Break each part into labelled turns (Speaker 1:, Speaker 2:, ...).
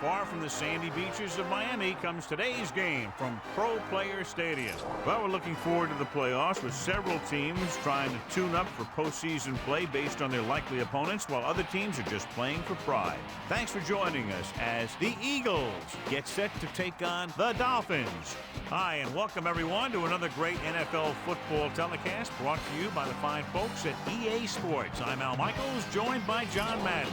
Speaker 1: far from the sandy beaches of Miami comes today's game from Pro Player Stadium. Well, we're looking forward to the playoffs with several teams trying to tune up for postseason play based on their likely opponents, while other teams are just playing for pride. Thanks for joining us as the Eagles get set to take on the Dolphins. Hi, and welcome everyone to another great NFL football telecast brought to you by the fine folks at EA Sports. I'm Al Michaels, joined by John Madden.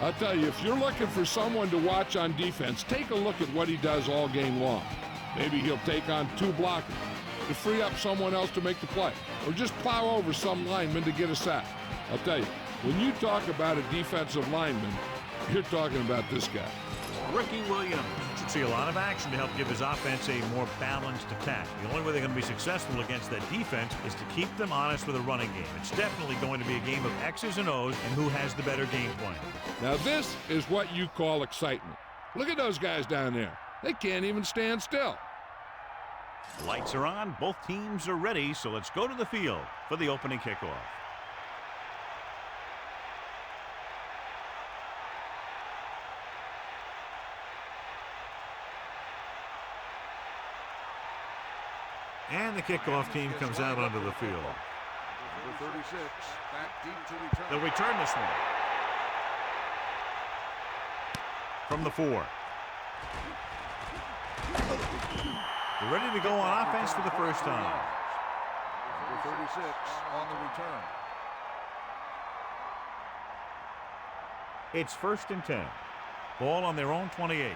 Speaker 2: I'll tell you, if you're looking for someone to watch on defense, take a look at what he does all game long. Maybe he'll take on two blockers to free up someone else to make the play, or just plow over some lineman to get a sack. I'll tell you, when you talk about a defensive lineman, you're talking about this guy.
Speaker 1: Ricky Williams should see a lot of action to help give his offense a more balanced attack. The only way they're going to be successful against that defense is to keep them honest with a running game. It's definitely going to be a game of X's and O's and who has the better game plan.
Speaker 2: Now this is what you call excitement. Look at those guys down there. They can't even stand still.
Speaker 1: Lights are on, both teams are ready, so let's go to the field for the opening kickoff. And the kickoff team comes out onto the field.
Speaker 3: Number 36, back deep to return.
Speaker 1: They'll return this one. From the 4. They're ready to go on offense for the first time.
Speaker 3: Number 36 on the return.
Speaker 1: It's 1st and 10. Ball on their own 28.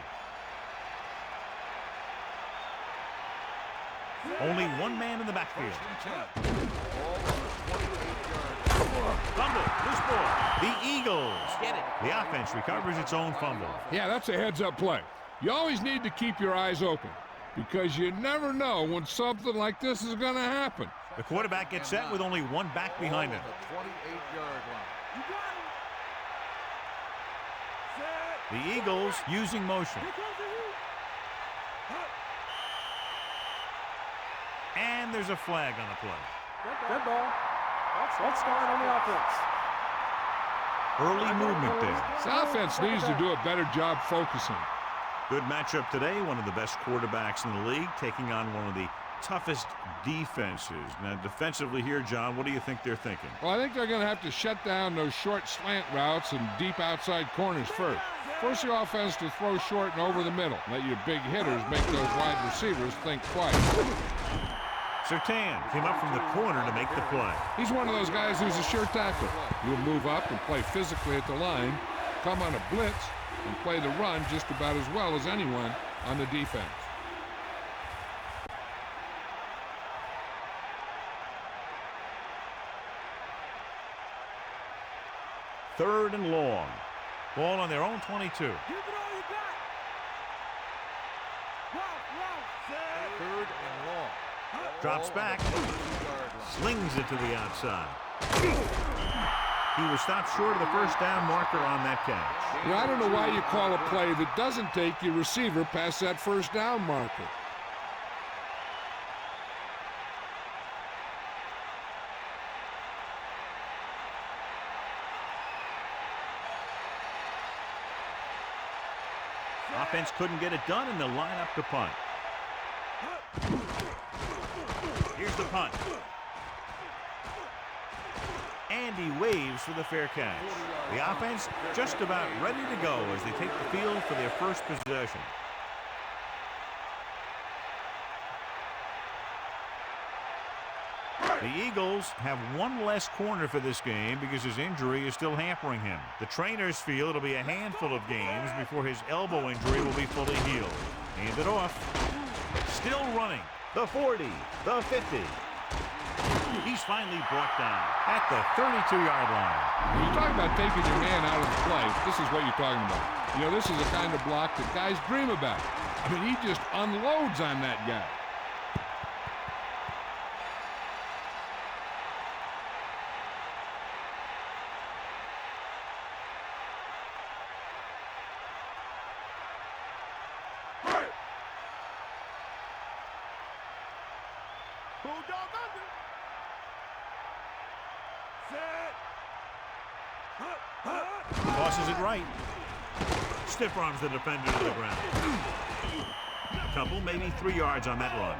Speaker 1: Only one man in the backfield. Fumble, loose ball. The Eagles get it. The offense recovers its own fumble.
Speaker 2: Yeah, that's a heads-up play. You always need to keep your eyes open because you never know when something like this is going to happen.
Speaker 1: The quarterback gets set with only one back behind him. The Eagles using motion. And there's a flag on the play.
Speaker 4: Good ball. Let's start on the offense.
Speaker 1: Early movement there.
Speaker 2: This offense needs to do a better job focusing.
Speaker 1: Good matchup today. One of the best quarterbacks in the league taking on one of the toughest defenses. Now, defensively here, John, what do you think they're thinking?
Speaker 2: Well, I think they're going to have to shut down those short slant routes and deep outside corners first. Force the offense to throw short and over the middle. Let your big hitters make those wide receivers think twice.
Speaker 1: Surtain came up from the corner to make the play.
Speaker 2: He's one of those guys who's a sure tackle. He'll move up and play physically at the line, come on a blitz, and play the run just about as well as anyone on the defense.
Speaker 1: Third and long. Ball on their own 22.
Speaker 3: Third and long.
Speaker 1: Drops back. Slings it to the outside. He was stopped short of the first down marker on that catch.
Speaker 2: Yeah, I don't know why you call a play that doesn't take your receiver past that first down marker.
Speaker 1: Offense couldn't get it done, and they'll line up to punt. Here's the punt. And he waves for the fair catch. The offense just about ready to go as they take the field for their first possession. The Eagles have one less corner for this game because his injury is still hampering him. The trainers feel it'll be a handful of games before his elbow injury will be fully healed. Hand it off. Still running. The 40, the 50. He's finally brought down at the 32-yard line.
Speaker 2: When you talk about taking your man out of the play, this is what you're talking about. You know, this is the kind of block that guys dream about. I mean, he just unloads on that guy.
Speaker 1: Tosses it right. Stiff arms the defender to the ground. A couple, maybe 3 yards on that run.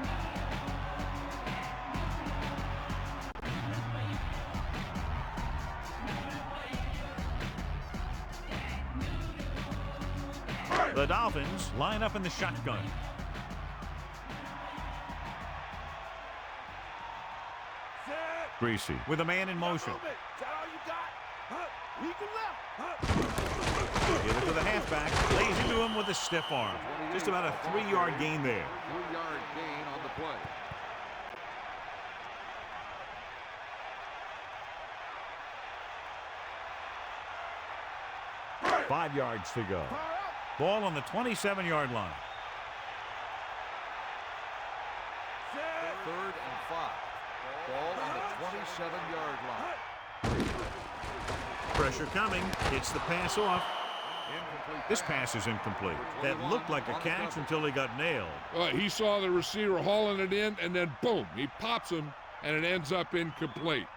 Speaker 1: The Dolphins line up in the shotgun. Greasy with a man in motion. Give it to the halfback. Lays into him with a stiff arm. Just about a 3-yard gain there.
Speaker 3: 3-yard gain on the play.
Speaker 1: Five yards to go. Ball on the 27-yard line.
Speaker 3: 3rd and 5. Ball on the 27-yard line.
Speaker 1: Pressure coming. Hits the pass off. This pass is incomplete. That looked like a catch until he got nailed.
Speaker 2: He saw the receiver hauling it in, and then boom, he pops him, and it ends up incomplete.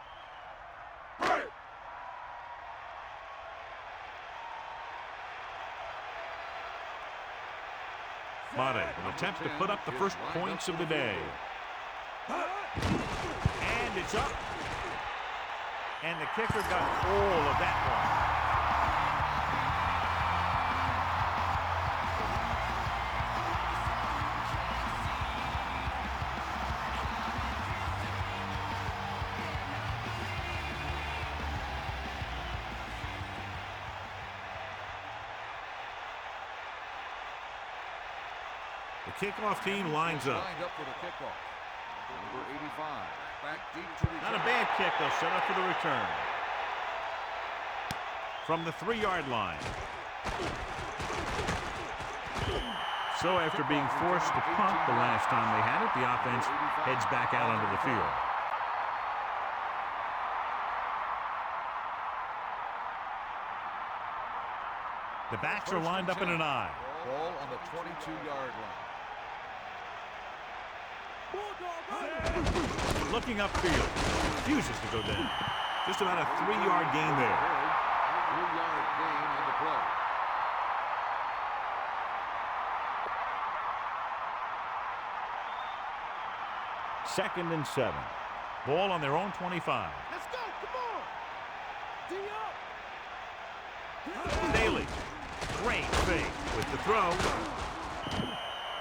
Speaker 1: Madden, an attempt to put up the first points of the day. And it's up. And the kicker got all of that one. The kickoff team lines up.
Speaker 3: Lined up for the kickoff. Number 85. Back deep to return.
Speaker 1: Not a bad kick. They'll set up for the return. From the 3-yard line. So after being forced to punt the last time they had it, the offense heads back out onto the field. The backs are lined up in an I.
Speaker 3: Ball on the 22-yard line.
Speaker 1: Looking upfield. Refuses to go down. Just about a 3-yard gain there.
Speaker 3: 3-yard gain on the play.
Speaker 1: Second and 7. Ball on their own 25.
Speaker 4: Let's go. Come on.
Speaker 1: Daly. Great fake with the throw.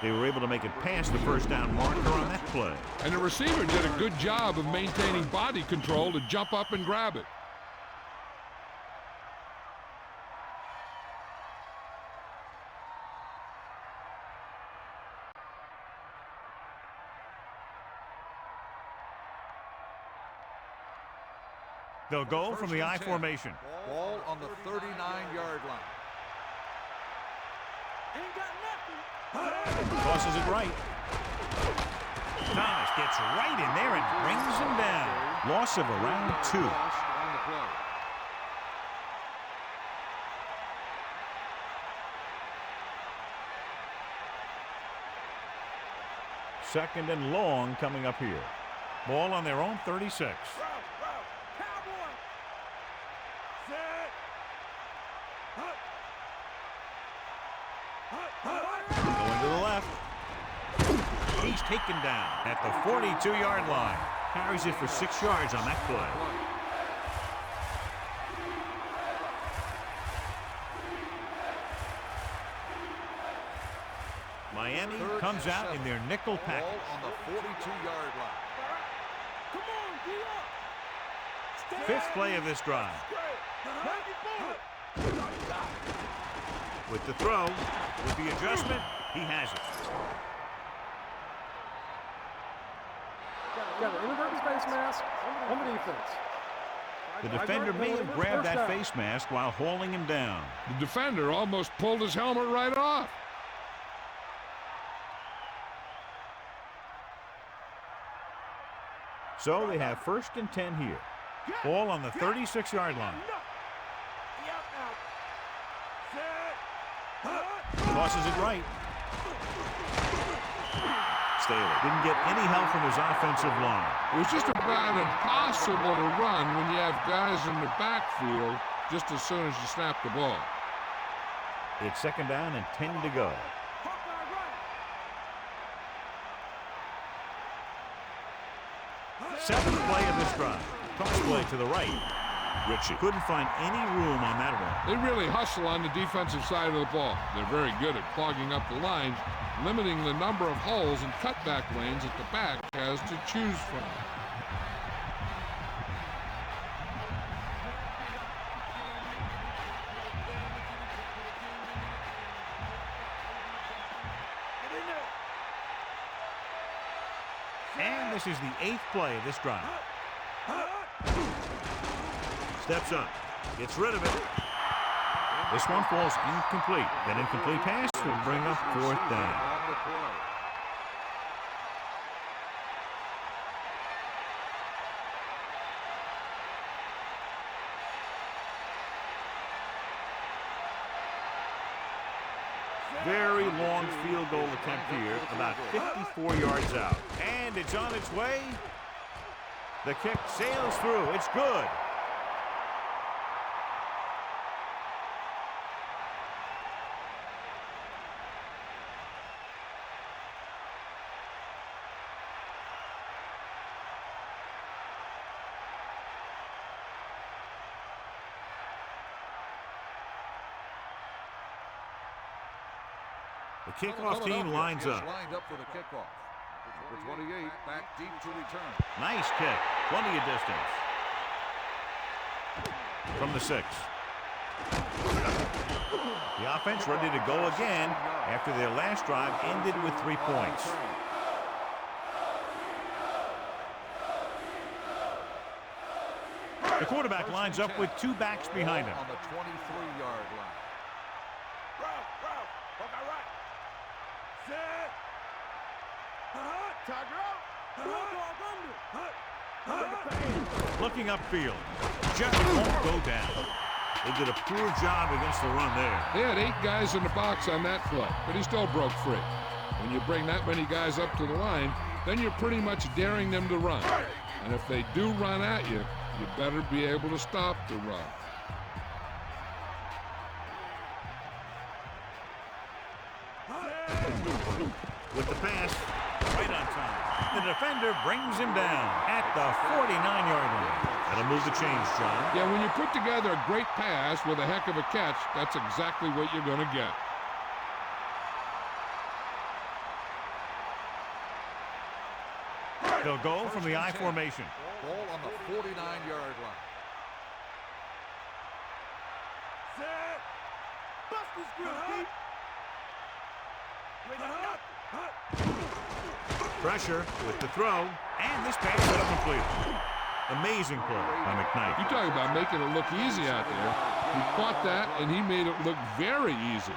Speaker 1: They were able to make it past the first down marker on that play.
Speaker 2: And the receiver did a good job of maintaining body control to jump up and grab it.
Speaker 1: They'll go from the I formation.
Speaker 3: Ball on the 39-yard line.
Speaker 4: Ain't got nothing.
Speaker 1: Tosses it right. Thomas gets right in there and brings him down. Loss of around 2.
Speaker 3: Loss on the play.
Speaker 1: Second and long coming up here. Ball on their own 36. Going to the left. He's taken down at the 42-yard line. Carries it for 6 yards on that play. Miami comes out in their nickel package.
Speaker 3: Ball on the 42-yard line.
Speaker 4: Come on, D up.
Speaker 1: Fifth play of this drive. With the throw, with the adjustment, he has it.
Speaker 4: Got an inadvertent face mask on the defense.
Speaker 1: The defender may have grabbed that face mask while hauling him down.
Speaker 2: The defender almost pulled his helmet right off.
Speaker 1: So they have first and 10 here. Ball on the 36-yard line. Tosses it right. Staley didn't get any help from his offensive line.
Speaker 2: It was just about impossible to run when you have guys in the backfield just as soon as you snap the ball.
Speaker 1: It's second down and 10 to go. Seventh play of this drive. Cross play to the right. Ritchie couldn't find any room on that one.
Speaker 2: They really hustle on the defensive side of the ball. They're very good at clogging up the lines, limiting the number of holes and cutback lanes that the back has to choose from.
Speaker 1: And this is the 8th play of this drive. Steps up, gets rid of it. This one falls incomplete. That incomplete pass will bring up 4th down. Very long field goal attempt here, about 54 yards out. And it's on its way. The kick sails through. It's good. The kickoff team lines up.
Speaker 3: Lined up for the kickoff. Number 28 back deep to return.
Speaker 1: Nice kick. Plenty of distance. From the 6. The offense ready to go again after their last drive ended with 3 points. The quarterback lines up with 2 backs behind him.
Speaker 3: On the 23-yard line.
Speaker 1: Looking upfield. Just won't go down. They did a poor job against the run there.
Speaker 2: They had 8 guys in the box on that play, but he still broke free. When you bring that many guys up to the line, then you're pretty much daring them to run. And if they do run at you, you better be able to stop the run.
Speaker 1: With the pass, right on time. The defender brings him down at the 49-yard line. That'll move the chains, John.
Speaker 2: Yeah, when you put together a great pass with a heck of a catch, that's exactly what you're going to get.
Speaker 1: They'll go from the I formation.
Speaker 3: Ball on the 49-yard line.
Speaker 5: Set. Bust this grill, Pete.
Speaker 1: Pressure with the throw, and this pass is completed. Amazing play by McKnight.
Speaker 2: You talk about making it look easy out there. He caught that, and he made it look very easy.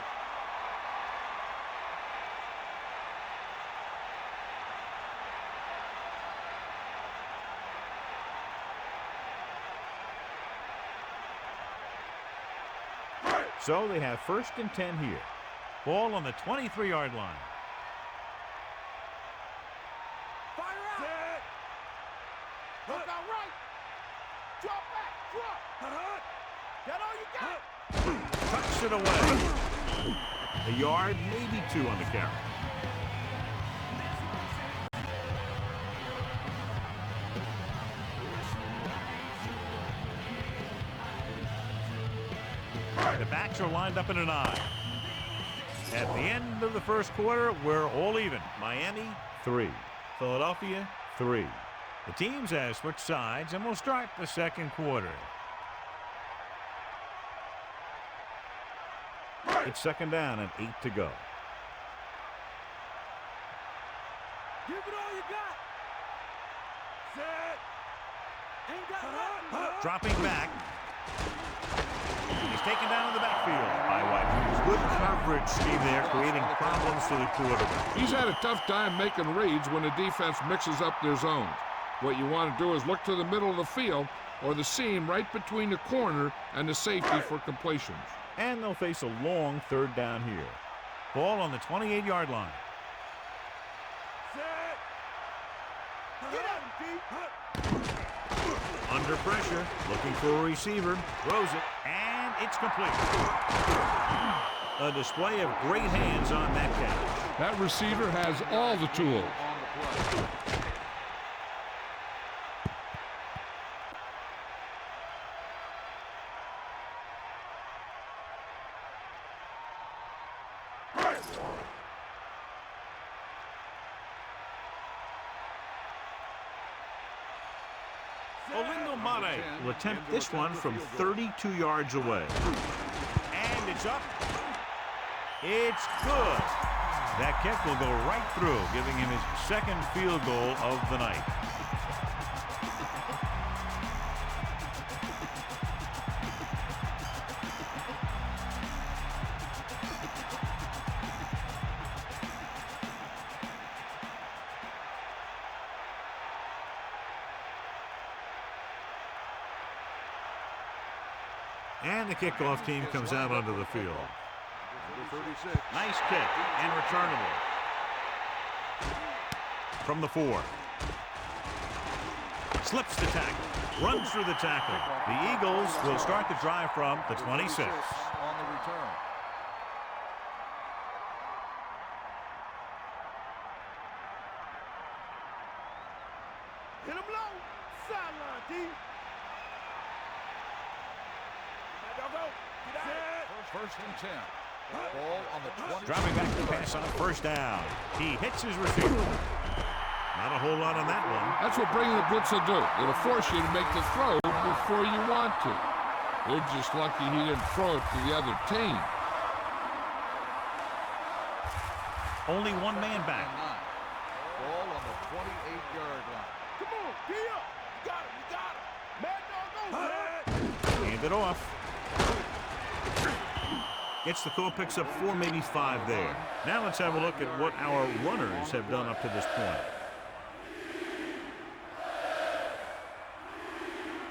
Speaker 1: So they have 1st and 10 here. Ball on the 23-yard line.
Speaker 5: Fire out. Set. Look out right. Drop back. Drop. Get all you got.
Speaker 1: Tucks it away. A yard, maybe 2 on the carry. The backs are lined up in an I. At the end of the first quarter, we're all even. Miami, 3. Philadelphia, 3. The teams have switched sides, and we'll start the second quarter. It's second down and 8 to go.
Speaker 5: Give it all you got. Set. Ain't got nothing.
Speaker 1: Dropping back. He's taken down in the backfield by White. Good coverage scheme there, creating problems for the quarterback.
Speaker 2: He's had a tough time making reads when the defense mixes up their zones. What you want to do is look to the middle of the field or the seam right between the corner and the safety for completions.
Speaker 1: And they'll face a long 3rd down here. Ball on the 28-yard line.
Speaker 5: Set. Get out, Pete.
Speaker 1: Under pressure, looking for a receiver, throws it, and it's complete. A display of great hands on that catch.
Speaker 2: That receiver has all the tools.
Speaker 3: On the play.
Speaker 1: Will attempt this one from 32 yards away. And it's up. It's good. That kick will go right through, giving him his second field goal of the night. And the kickoff team comes out onto the field.
Speaker 3: 36.
Speaker 1: Nice kick and returnable. From the 4. Slips the tackle. Runs through the tackle. The Eagles will start the drive from the 26.
Speaker 3: On the return.
Speaker 5: Hit him low. Sideline, D.
Speaker 3: First and 10. Ball on the 20.
Speaker 1: Dropping back to pass on first down. He hits his receiver. Not a whole lot on that one.
Speaker 2: That's what bringing the blitz will do. It'll force you to make the throw before you want to. They're just lucky he didn't throw it to the other team.
Speaker 1: Only one man back.
Speaker 3: Ball on the 28-yard line.
Speaker 5: Come on, be up. You got him. You got him. Mad dog, go.
Speaker 1: Hand it off. Gets the call, picks up 4, maybe 5 there. Now let's have a look at what our runners have done up to this point.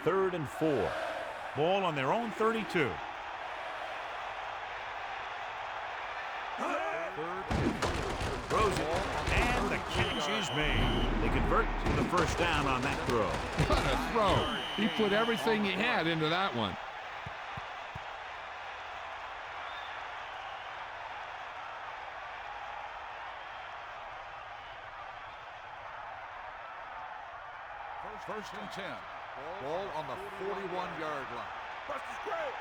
Speaker 1: 3rd and 4. Ball on their own 32. Throws it, and the catch is made. They convert to the first down on that throw.
Speaker 2: What a throw. He put everything he had into that one.
Speaker 3: First and 10. Ball on the 41-yard line.
Speaker 5: Buster's great.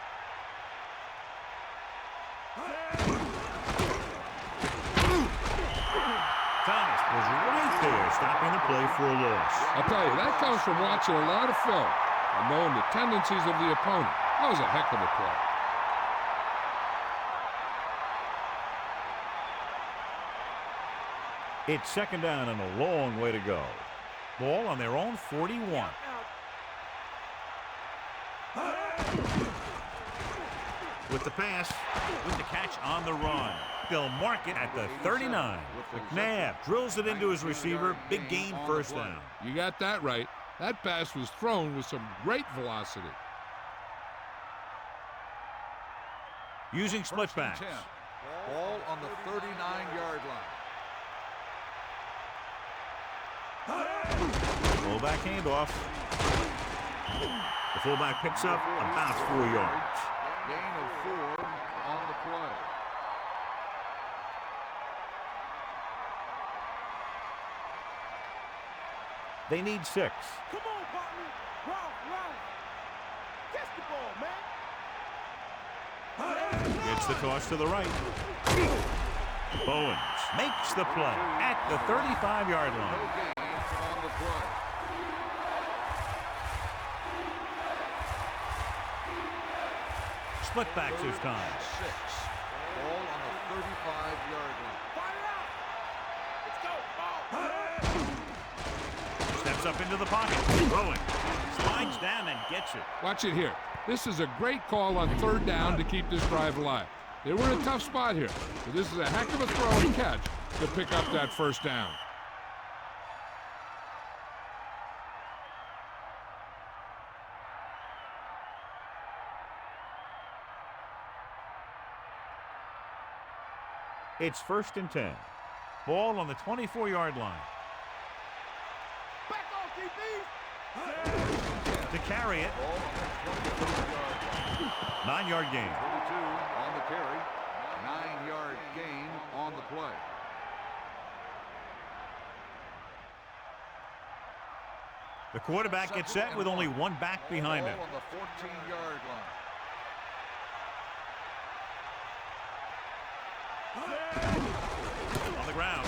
Speaker 1: Thomas was right there, stopping the play for a loss.
Speaker 2: I'll tell you, that comes from watching a lot of film and knowing the tendencies of the opponent. That was a heck of a play.
Speaker 1: It's second down and a long way to go. Ball on their own 41. With the pass, with the catch on the run. They'll mark it at the 39. McNabb drills it into his receiver. Big gain, first down.
Speaker 2: You got that right. That pass was thrown with some great velocity.
Speaker 1: Using split backs.
Speaker 3: Ball on the 39-yard line.
Speaker 1: Fullback handoff. The fullback picks up about 4 yards.
Speaker 3: Gain of 4 on the play.
Speaker 1: They need 6.
Speaker 5: Come on, partner. Ralph. Catch the ball, man.
Speaker 1: Gets the toss to the right. Bowens makes the play at the 35-yard line.
Speaker 3: No gain on the play.
Speaker 1: Split backs this time.
Speaker 3: 6. Ball on the 35-yard line.
Speaker 5: Fire out. Let's go. Ball.
Speaker 1: Steps up into the pocket. Throwing. Slides down and gets it.
Speaker 2: Watch it here. This is a great call on 3rd down to keep this drive alive. They were in a tough spot here, but this is a heck of a throw and catch to pick up that first down.
Speaker 1: It's 1st and 10. Ball on the 24-yard line.
Speaker 5: Back off, DB.
Speaker 1: To carry it.
Speaker 3: Ball on the 22-yard line.
Speaker 1: 9-yard gain.
Speaker 3: 32 on the carry. 9-yard gain on the play.
Speaker 1: The quarterback gets set with only one back behind him.
Speaker 3: On the 14-yard line.
Speaker 1: On the ground.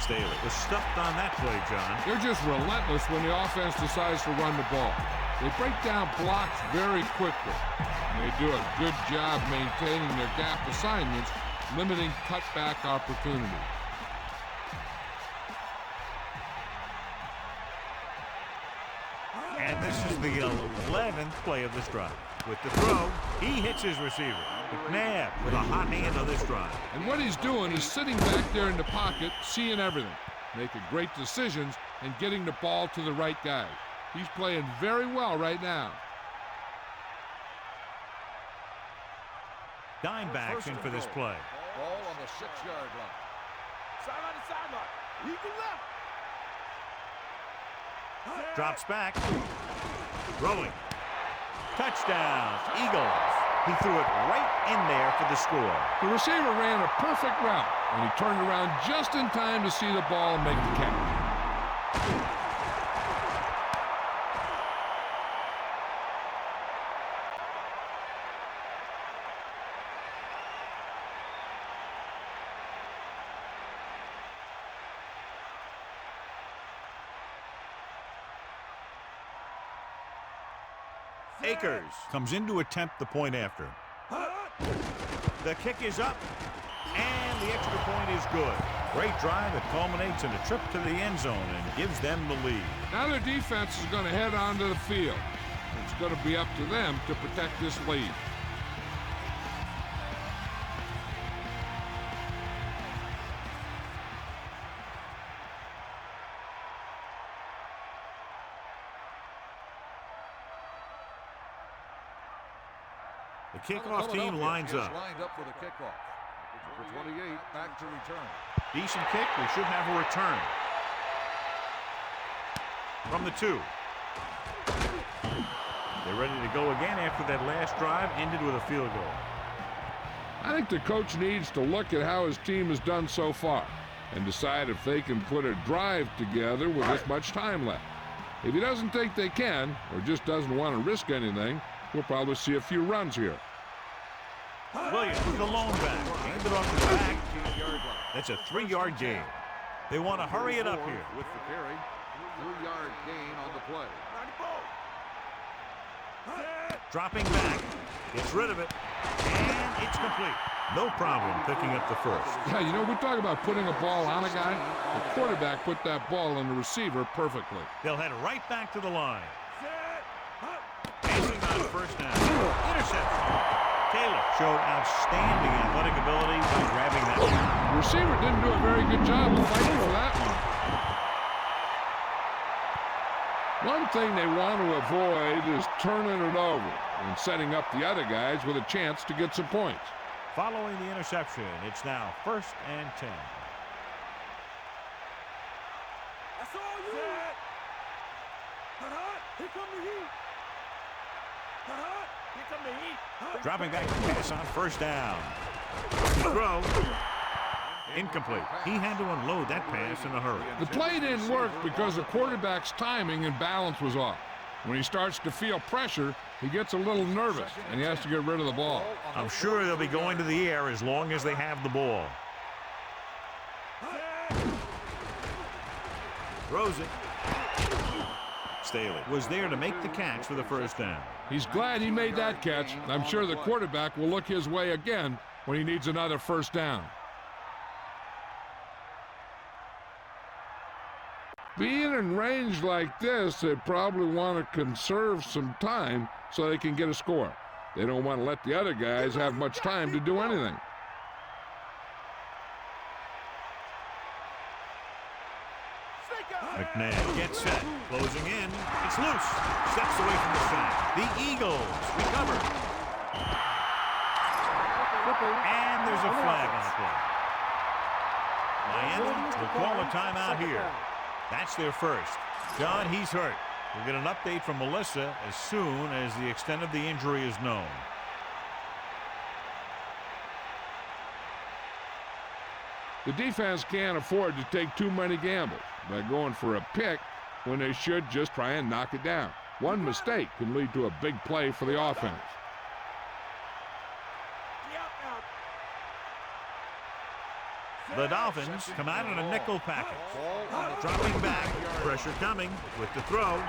Speaker 1: Staley was stuffed on that play, John.
Speaker 2: They're just relentless when the offense decides to run the ball. They break down blocks very quickly. They do a good job maintaining their gap assignments, limiting cutback opportunities.
Speaker 1: And this is the 11th play of this drive. With the throw, he hits his receiver. McNabb with a hot hand on this drive.
Speaker 2: And what he's doing is sitting back there in the pocket, seeing everything, making great decisions, and getting the ball to the right guy. He's playing very well right now.
Speaker 1: Dime backs in for this play.
Speaker 3: Ball on the 6-yard line.
Speaker 5: Sideline to sideline. He can left.
Speaker 1: Drops back. Rolling. Touchdown, Eagles. He threw it right in there for the score.
Speaker 2: The receiver ran a perfect route, and he turned around just in time to see the ball and make the catch.
Speaker 1: Akers comes in to attempt the point after. The kick is up, and the extra point is good. Great drive that culminates in a trip to the end zone and gives them the lead.
Speaker 2: Now their defense is going to head onto the field. It's going to be up to them to protect this lead.
Speaker 1: The kickoff team lines up.
Speaker 3: Lined up for the kickoff. Number 28 back to return.
Speaker 1: Decent kick. We should have a return. From the 2. They're ready to go again after that last drive ended with a field goal.
Speaker 2: I think the coach needs to look at how his team has done so far and decide if they can put a drive together with this much time left. If he doesn't think they can, or just doesn't want to risk anything, we'll probably see a few runs here.
Speaker 1: Williams with the lone back. Hand it off to the back. That's a 3-yard gain. They want to hurry it up here.
Speaker 3: With the carry. 3-yard gain on the play.
Speaker 1: Dropping back. Gets rid of it. And it's complete. No problem picking up the first.
Speaker 2: Yeah, you know, we talk about putting a ball on a guy. The quarterback put that ball on the receiver perfectly.
Speaker 1: They'll head right back to the line. Passing on first down. Interception. Taylor showed outstanding athletic ability by grabbing that one.
Speaker 2: The receiver didn't do a very good job of fighting for that one. One thing they want to avoid is turning it over and setting up the other guys with a chance to get some points.
Speaker 1: Following the interception, it's now 1st and 10.
Speaker 5: That's all you. Here come the heat. Here come the heat.
Speaker 1: Dropping back to pass on first down. Throw. Incomplete. He had to unload that pass in a hurry.
Speaker 2: The play didn't work because the quarterback's timing and balance was off. When he starts to feel pressure, he gets a little nervous, and he has to get rid of the ball.
Speaker 1: I'm sure they'll be going to the air as long as they have the ball. Throws it. Staley was there to make the catch for the first down.
Speaker 2: He's glad he made that catch. I'm sure the quarterback will look his way again when he needs another first down. Being in range like this, they probably want to conserve some time so they can get a score. They don't want to let the other guys have much time to do anything.
Speaker 1: McNabb gets set, closing in. It's loose. Steps away from the sack. The Eagles recover. And there's a flag on the play. Miami will call a timeout here. That's their first. John, he's hurt. We'll get an update from Melissa as soon as the extent of the injury is known.
Speaker 2: The defense can't afford to take too many gambles by going for a pick when they should just try and knock it down. One mistake can lead to a big play for the offense.
Speaker 1: The Dolphins come out in a nickel package. Dropping back, pressure coming with the throw.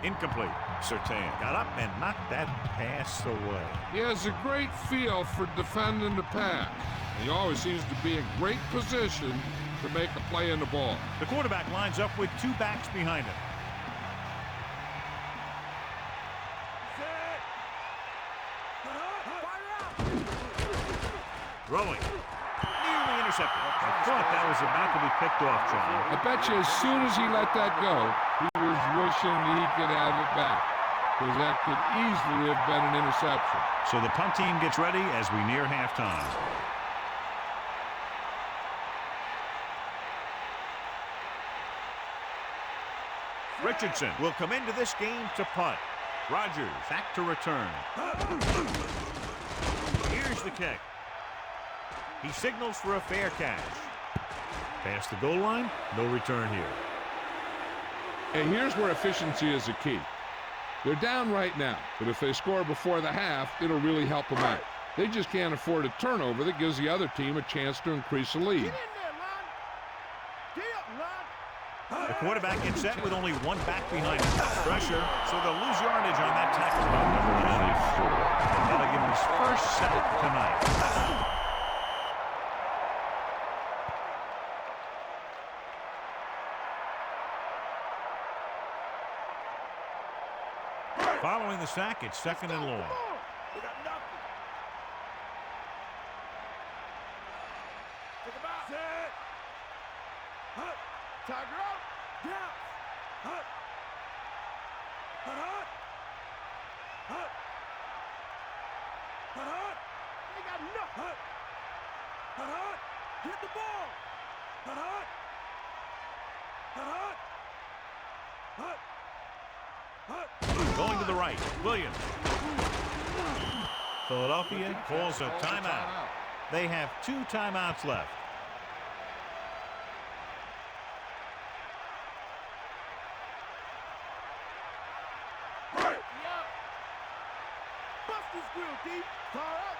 Speaker 1: Incomplete. Surtain got up and knocked that pass away.
Speaker 2: He has a great feel for defending the pass. He always seems to be in great position to make a play in the ball.
Speaker 1: The quarterback lines up with two backs behind him. Throwing. Nearly intercepted. I thought that was about to be picked off, John.
Speaker 2: I bet you as soon as he let that go, he was wishing he could have it back, because that could easily have been an interception.
Speaker 1: So the punt team gets ready as we near halftime. Richardson will come into this game to punt. Rodgers back to return. Here's the kick. He signals for a fair catch. Past the goal line, no return here.
Speaker 2: And here's where efficiency is the key. They're down right now, but if they score before the half, it'll really help them out. They just can't afford a turnover that gives the other team a chance to increase the lead.
Speaker 5: Get in there, Lon. Get up, Lon.
Speaker 1: The quarterback gets set with only one back behind him. Pressure, so they'll lose yardage on that tackle by number 94. That'll give him his first sack tonight. Following the sack, it's second and long.
Speaker 5: We got nothing. Take him out. Set. Hut. Tiger out. Down. Hut. Hut. Hut. Hut. Hut. Hut. They got nothing. Hut. Hut. Hut. Get the ball. Hut. Hut. Hut. Hut. Hut. Hut.
Speaker 1: Going to the right, Williams. Philadelphia calls a timeout. They have 2 timeouts left.
Speaker 5: Bust this grill, D. Fire up.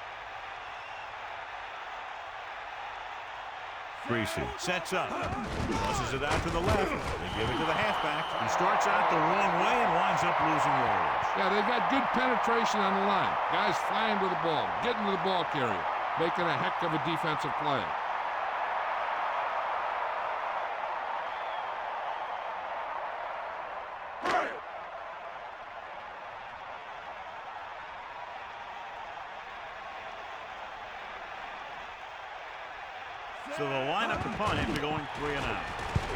Speaker 1: Greasy sets up. Tosses it out to the left. They give it to the halfback. He starts out the wrong way and winds up losing yardage.
Speaker 2: Yeah, they got good penetration on the line. Guys flying to the ball, getting to the ball carrier, making a heck of a defensive play.
Speaker 1: So they'll line up the punt after going 3 and out.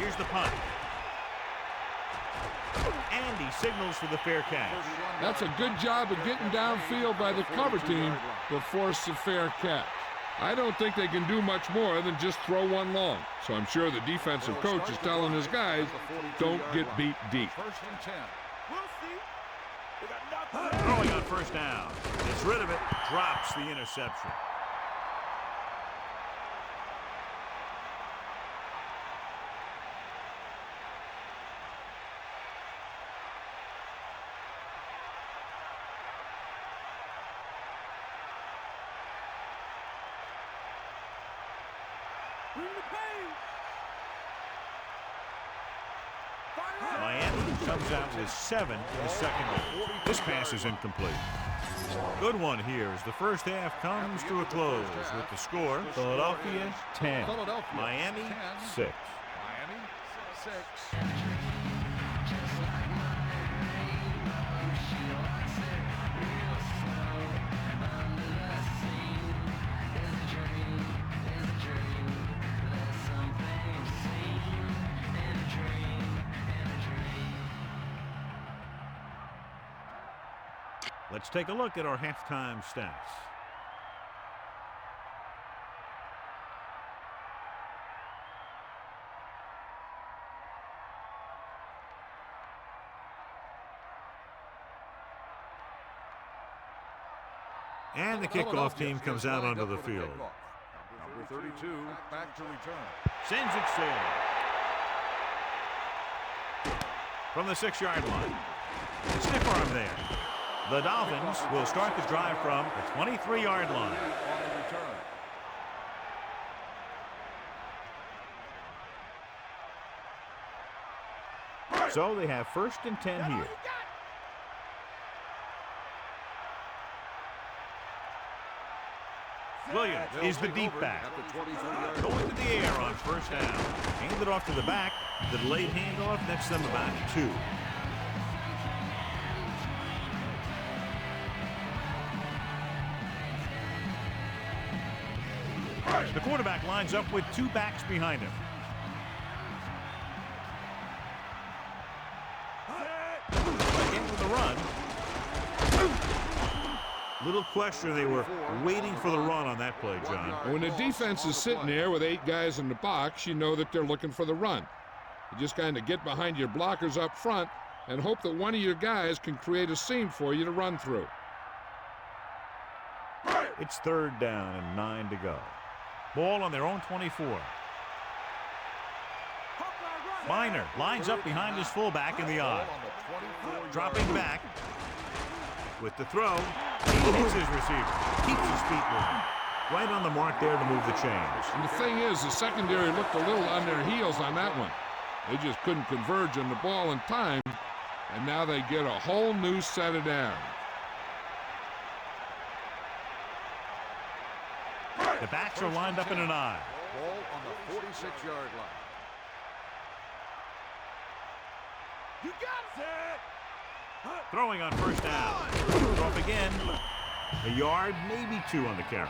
Speaker 1: Here's the punt. And he signals for the fair catch.
Speaker 2: That's a good job of getting downfield by the cover team to force the fair catch. I don't think they can do much more than just throw one long. So I'm sure the defensive coach is telling his guys, don't get beat deep.
Speaker 5: First and 10. We'll see. We got nothing.
Speaker 1: Throwing on first down. Gets rid of it. Drops the interception.
Speaker 5: Bring the pain.
Speaker 1: Miami comes out with 7 in the second half. This pass is incomplete. Good one here as the first half comes to a close with the score, Philadelphia 10, Miami 6.
Speaker 3: Miami 6.
Speaker 1: Let's take a look at our halftime stats. And the kickoff team comes out onto the field.
Speaker 3: Number 32 back to return.
Speaker 1: Sends it sailing. From the 6-yard line. Stiff arm there. The Dolphins will start the drive from the 23-yard line.
Speaker 3: On the return.
Speaker 1: So they have 1st and 10 here. Williams is the deep back.
Speaker 3: At the 23-yard
Speaker 1: Going to the air on 1st down. Hand it off to the back. The delayed handoff nets them about 2. The quarterback lines up with 2 backs behind him. Again with the run. Little question, they were waiting for the run on that play, John.
Speaker 2: When the defense is sitting there with 8 guys in the box, you know that they're looking for the run. You just kind of get behind your blockers up front and hope that one of your guys can create a seam for you to run through.
Speaker 1: It's 3rd down and 9 to go. Ball on their own 24. Miner lines up behind his fullback in the I. Dropping back with the throw. He hits his receiver. Keeps his feet moving. Right on the mark there to move the chains.
Speaker 2: And the thing is, the secondary looked a little on their heels on that one. They just couldn't converge on the ball in time, and now they get a whole new set of downs.
Speaker 1: The backs are lined up in an I.
Speaker 3: Ball on the 46-yard line.
Speaker 5: You got it!
Speaker 1: Throwing on 1st down. Throw up again. A yard, maybe 2 on the carry.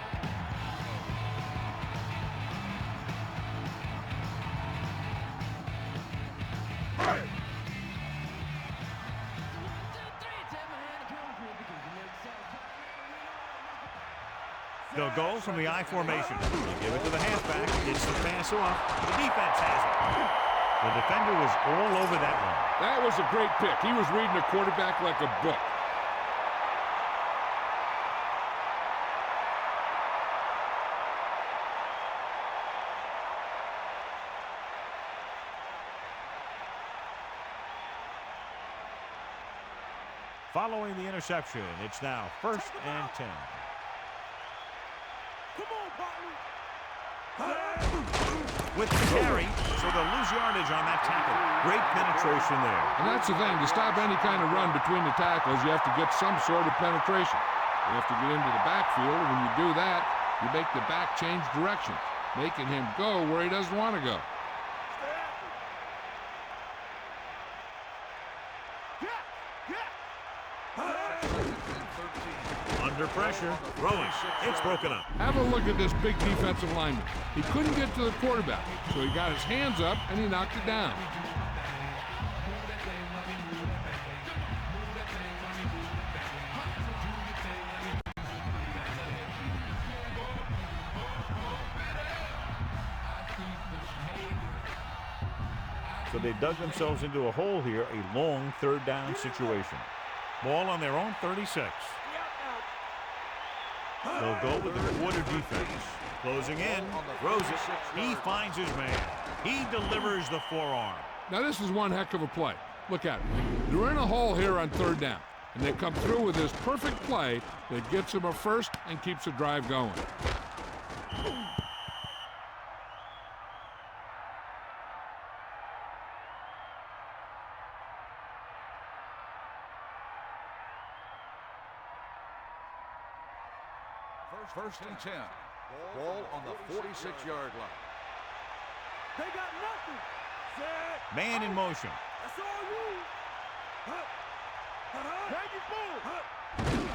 Speaker 1: They'll go from the I formation. They give it to the halfback. Gets the pass off. The defense has it. The defender was all over that one.
Speaker 2: That was a great pick. He was reading the quarterback like a book.
Speaker 1: Following the interception, it's now 1st and 10.
Speaker 5: Come on, partner!
Speaker 1: With the carry, so they'll lose yardage on that tackle. Great penetration there.
Speaker 2: And that's the thing. To stop any kind of run between the tackles, you have to get some sort of penetration. You have to get into the backfield, and when you do that, you make the back change direction, making him go where he doesn't want to go.
Speaker 1: Under pressure, throwing. It's broken up.
Speaker 2: Have a look at this big defensive lineman. He couldn't get to the quarterback, so he got his hands up and he knocked it down.
Speaker 1: So they dug themselves into a hole here, a long 3rd down situation. Ball on their own 36. They'll go with the quarter defense. Closing in, throws it. He finds his man. He delivers the forearm.
Speaker 2: Now this is one heck of a play. Look at it. They're in a hole here on 3rd down, and they come through with this perfect play that gets them a first and keeps the drive going.
Speaker 3: First and 10. Ball on the 46-yard line.
Speaker 5: They got nothing. Set.
Speaker 1: Man in motion.
Speaker 5: That's all you. Take it forward.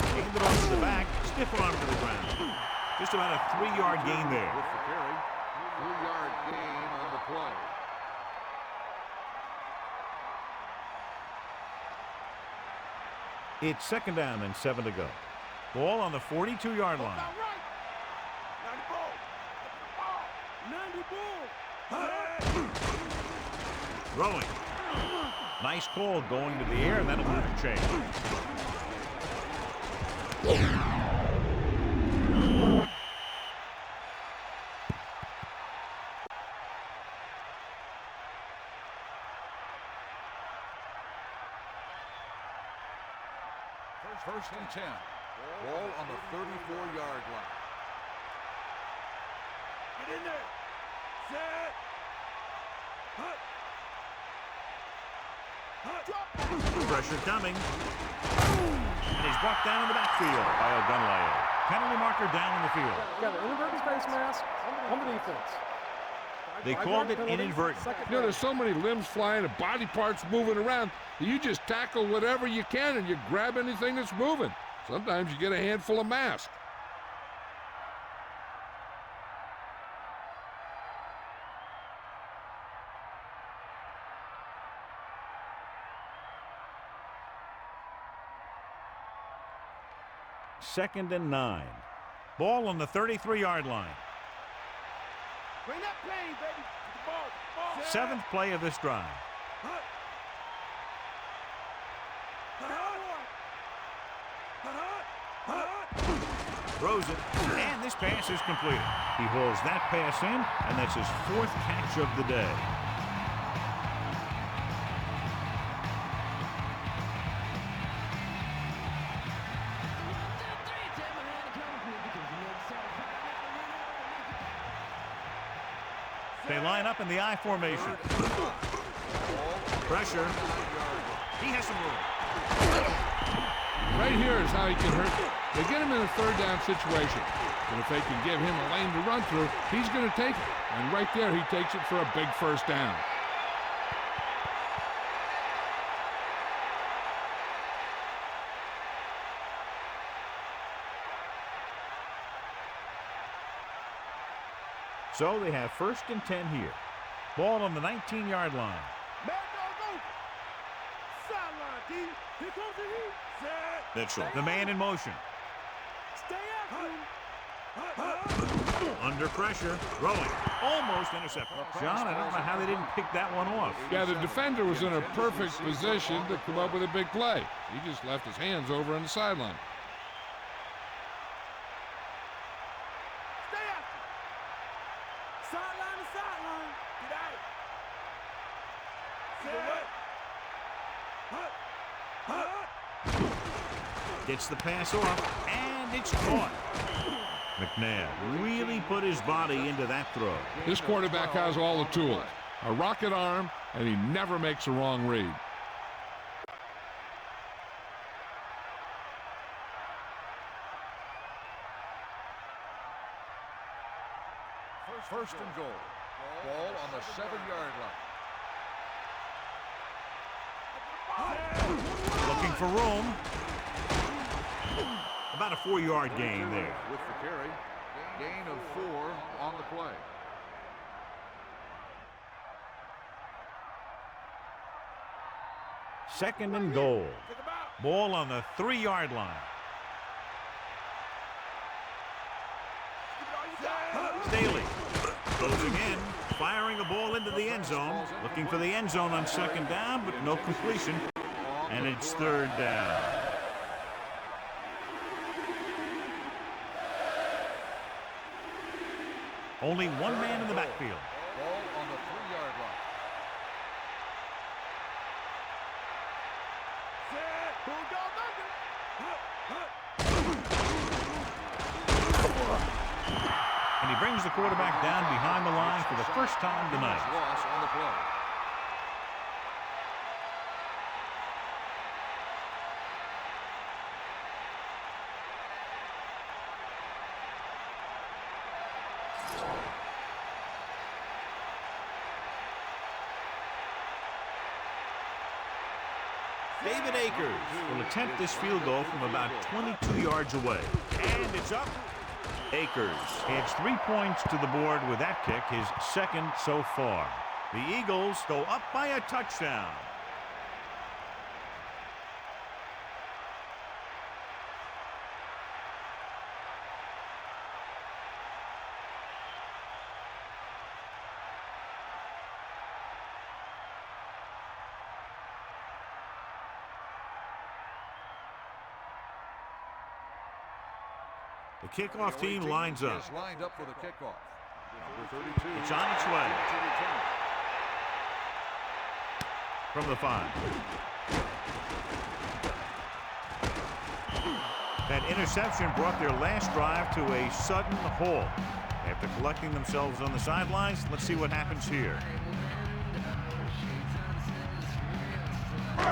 Speaker 1: Hand it off to the back. Stiff arm to the ground. Just about a 3-yard gain there.
Speaker 3: With the carry. 3-yard gain on the play.
Speaker 1: It's 2nd down and 7 to go. Ball on the 42-yard line.
Speaker 5: Right. 90 ball. 90 ball.
Speaker 1: Throwing. Nice call going to the air, and that'll move the chain.
Speaker 3: First and 10. Ball on the 34-yard line.
Speaker 5: Get in there. Set. Hut. Hut.
Speaker 1: Pressure coming. And he's brought down in the backfield by Ogunlaye. Penalty marker down in the field.
Speaker 4: You got an inadvertent face mask on the defense.
Speaker 1: They called it inadvertent.
Speaker 2: You know, there's so many limbs flying and body parts moving around that you just tackle whatever you can and you grab anything that's moving. Sometimes you get a handful of masks.
Speaker 1: Second and 9. Ball on the 33-yard line.
Speaker 5: Bring that plane, baby. The ball.
Speaker 1: Seventh play of this drive.
Speaker 5: Hut. Hut. Hut.
Speaker 1: Throws it, and this pass is completed. He hauls that pass in, and that's his 4th catch of the day. They line up in the I formation. Pressure. He has some room.
Speaker 2: Right here is how he can hurt. They get him in a third down situation. But if they can give him a lane to run through, he's going to take it. And right there, he takes it for a big first down.
Speaker 1: So they have first and 10 here. Ball on the 19-yard line.
Speaker 5: Mad dog open. Sideline, D. Here comes the heat. Set.
Speaker 1: Mitchell, the man in motion.
Speaker 5: Stay after him. Hut.
Speaker 1: Under pressure, throwing. Almost intercepted. John, I don't know how they didn't pick that one off.
Speaker 2: Yeah, the defender was in a perfect position to come up with a big play. He just left his hands over on the sideline.
Speaker 5: Stay after him. Sideline to sideline. Get out of it. Set. Hut.
Speaker 1: Gets the pass off, and it's caught. McNabb really put his body into that throw.
Speaker 2: This quarterback has all the tools. A rocket arm, and he never makes a wrong read.
Speaker 3: First and goal. Ball on the 7-yard line.
Speaker 1: Looking for room. About a 4-yard gain there.
Speaker 3: With the carry. Gain of 4 on the play.
Speaker 1: Second and goal. Ball on the 3-yard line. Staley closing in, firing a ball into the end zone. Looking for the end zone on second down, but no completion. And it's third down. Only one man in the backfield.
Speaker 3: Ball on the 3-yard line.
Speaker 1: And he brings the quarterback down behind the line for the first time tonight.
Speaker 3: Loss on the play.
Speaker 1: David Akers will attempt this field goal from about 22 yards away. And it's up. Akers adds 3 points to the board with that kick, his second so far. The Eagles go up by a touchdown. The kickoff team lines up.
Speaker 3: Is lined up for the kickoff. Number 32.
Speaker 1: It's on its way. From the 5. That interception brought their last drive to a sudden halt. After collecting themselves on the sidelines, let's see what happens here.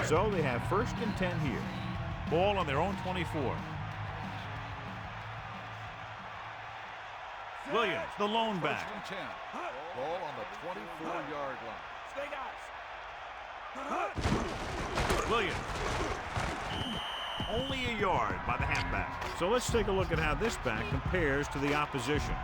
Speaker 1: So they have 1st and 10 here. Ball on their own 24. Williams, the lone back.
Speaker 3: 1st and 10. Ball on the 24-yard line.
Speaker 5: Stay guys.
Speaker 1: Williams. Only a yard by the halfback. So let's take a look at how this back compares to the opposition.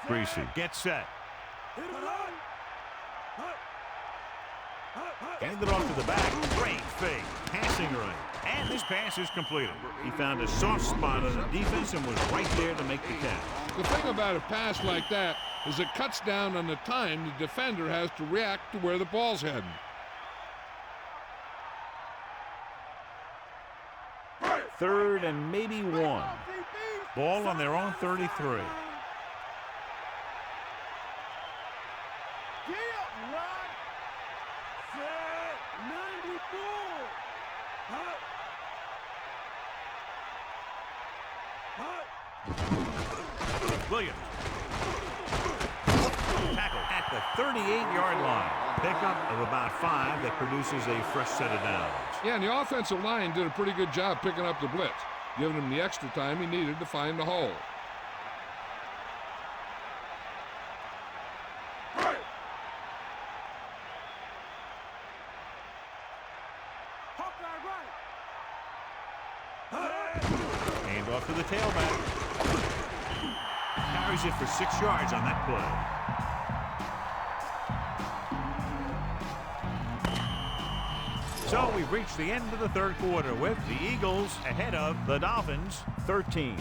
Speaker 1: Greasy gets set. Hand it off to the back. Great fake. Passing right. And this pass is completed. He found a soft spot on the defense and was right there to make the catch.
Speaker 2: The thing about a pass like that is it cuts down on the time the defender has to react to where the ball's heading.
Speaker 1: Third and maybe 1. Ball on their own 33. Williams. Tackle at the 38-yard line. Pickup of about 5 that produces a fresh set of downs.
Speaker 2: Yeah, and the offensive line did a pretty good job picking up the blitz, giving him the extra time he needed to find the hole.
Speaker 1: Hand off to the tailback. Carries it for 6 yards on that play. So we've reached the end of the 3rd quarter with the Eagles ahead of the Dolphins 13-6.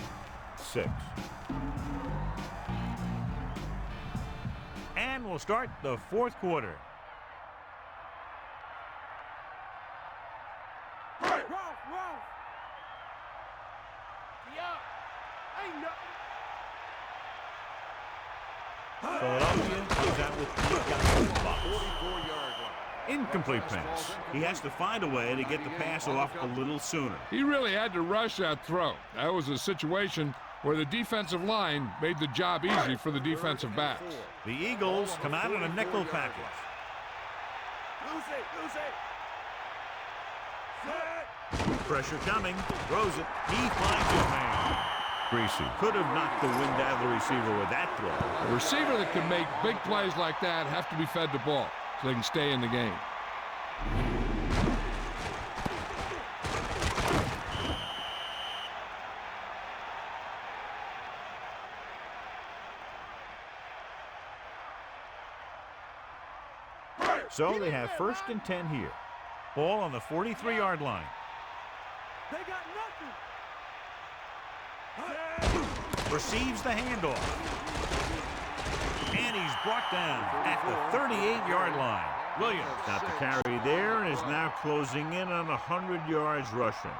Speaker 1: And we'll start the 4th quarter. Philadelphia comes out with the box.
Speaker 3: 44-yard line.
Speaker 1: Incomplete pass. He has to find a way to get the pass off a little sooner.
Speaker 2: He really had to rush that throw. That was a situation where the defensive line made the job easy for the defensive backs.
Speaker 1: The Eagles come out in a nickel package. Pressure coming. Throws it. He finds his man. Greasy could have knocked the wind out of the receiver with that throw.
Speaker 2: A receiver that can make big plays like that have to be fed the ball so they can stay in the game.
Speaker 1: So they have 1st and 10 here. Ball on the 43-yard line.
Speaker 5: They got nothing.
Speaker 1: Receives the handoff. And he's brought down at the 38-yard line. Williams got the carry there and is now closing in on 100 yards rushing.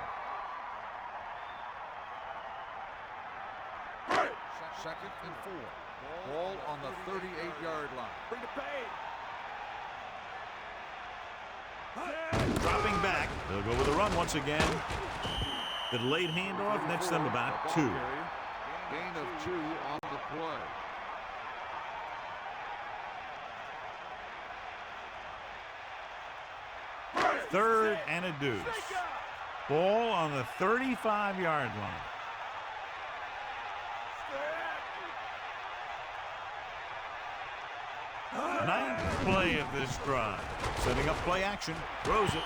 Speaker 3: 2nd and 4. Ball on the 38-yard line.
Speaker 5: Bring the pain.
Speaker 1: Dropping back. They'll go with a run once again. The delayed handoff nets them about 2.
Speaker 3: Gain of 2 on the play.
Speaker 1: Third and a deuce. Ball on the 35-yard line. Ninth play of this drive. Setting up play action. Throws it.